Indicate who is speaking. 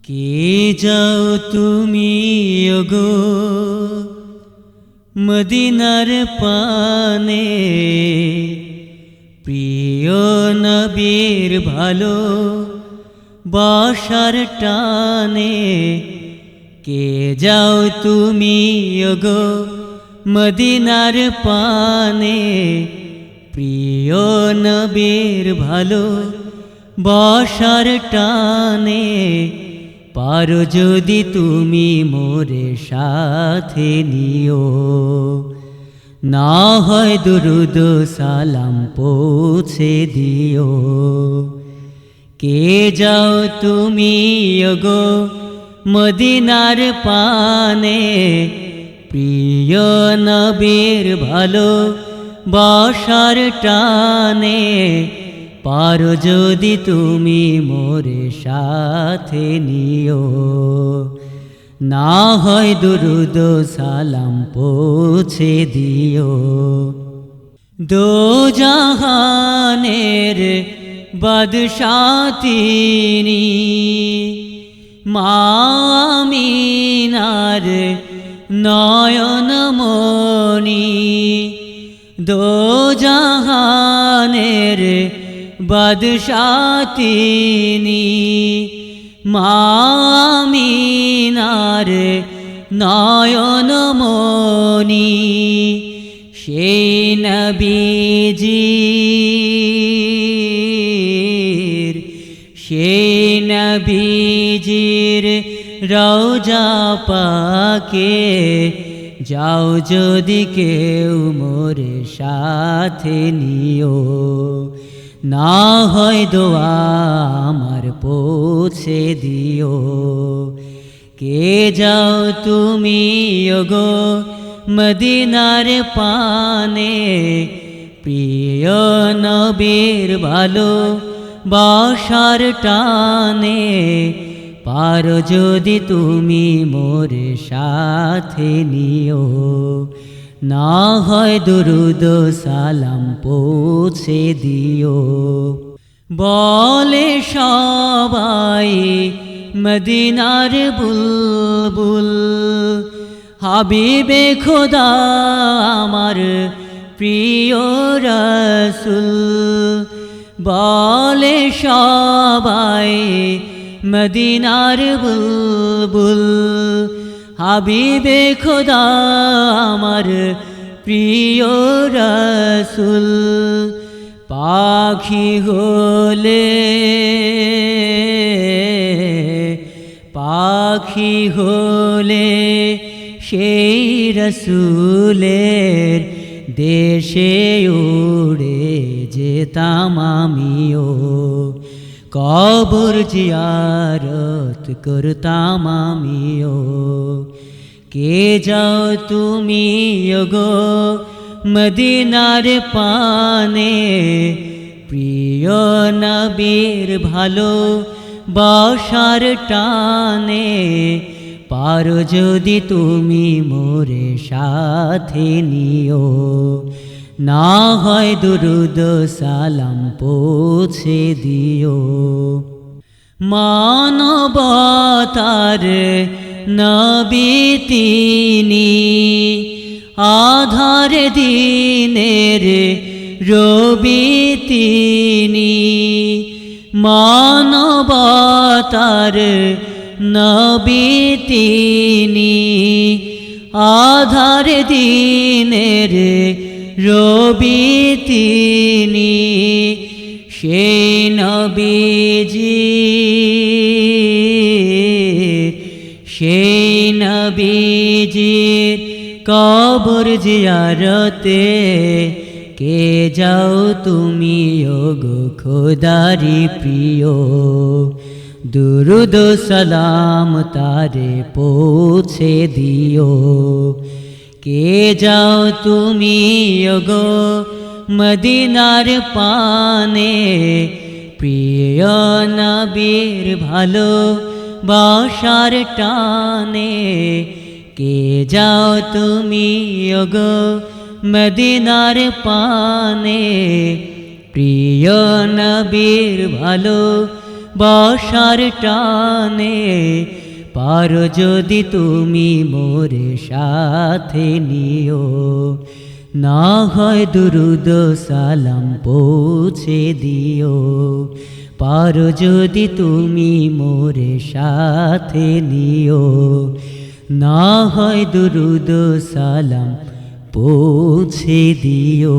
Speaker 1: কে যাও তুমি ওগো মদিনার পানে, প্রিয় নবীর ভালো বাসার টানে। কে যাও তুমি ওগো মদিনার পানে, প্রিয় নবীর ভালো বাসার টানে। পারো যদি তুমি মোরে সাথে নিও, না হয় দুরুদ সালাম পৌঁছে দিও। কে যাও তুমি ওগো মদিনার পানে, প্রিয় নবীর ভালো বাসার টানে। পারো যদি তুমি মোরে সাথে নিও, না হয় দুরুদ সালাম পৌঁছে দিও। দো জাহানের বাদশা তিনি, মা আমিনার নয়নমণি। দো জাহানের বাদশা তিনি, মা আমিনার নয়নমণি। সেই নবীজির রওজা পাকে যাও যদি কেউ মোরে সাথে নিও, না হয় দোয়া আমার পৌঁছে দিও। কে যাও তুমি ওগো মদিনার পানে, প্রিয় নবীর ভালো বাসার টানে। পারো যদি তুমি মোরে সাথে নিও, না হয় দুরুদ সালাম পৌঁছে দিও। বলে সবাই মদিনার বুলবুল, হাবিবে খোদা আমার প্রিয় রাসূল। বলে সবাই মদিনার বুলবুল, হাবিবে খোদা আমার প্রিয় রাসূল। পাখি হলে সেই রাসূলের দেশে উড়ে যেতাম আমিও, কবর জিয়ারত করতাম আমিও। কে যাও তুমি ওগো মদিনার পানে, প্রিয় নবীর ভালো বাসার টানে। পারো যদি তুমি মোরে সাথে নিও, না হয় দুরুদ সালাম পৌঁছে দিও। মানবতার নবী তিনি, আধার দিনের রবি তিনি। মানবতার নবী তিনি, আধার দিনের রবি তিনি। সেই নবীজির কবর জিয়ারতে কে যাও তুমি ওগো খোদারি প্রিয়, দুরুদ সালাম তারে পৌঁছে দিও। কে যাও তুমি ওগো মদিনার পানে, প্রিয় নবীর ভালো বাসার টানে। কে যাও তুমি ওগো মদিনার পানে, প্রিয় নবীর ভালো বসার টানে, পারো যদি তুমি মোরে সাথে নিও, না হয় দুরুদ সালাম পৌঁছে দিও। পারো যদি তুমি মোরে সাথে নিও, না হয় দুরুদ সালাম পৌঁছে দিও।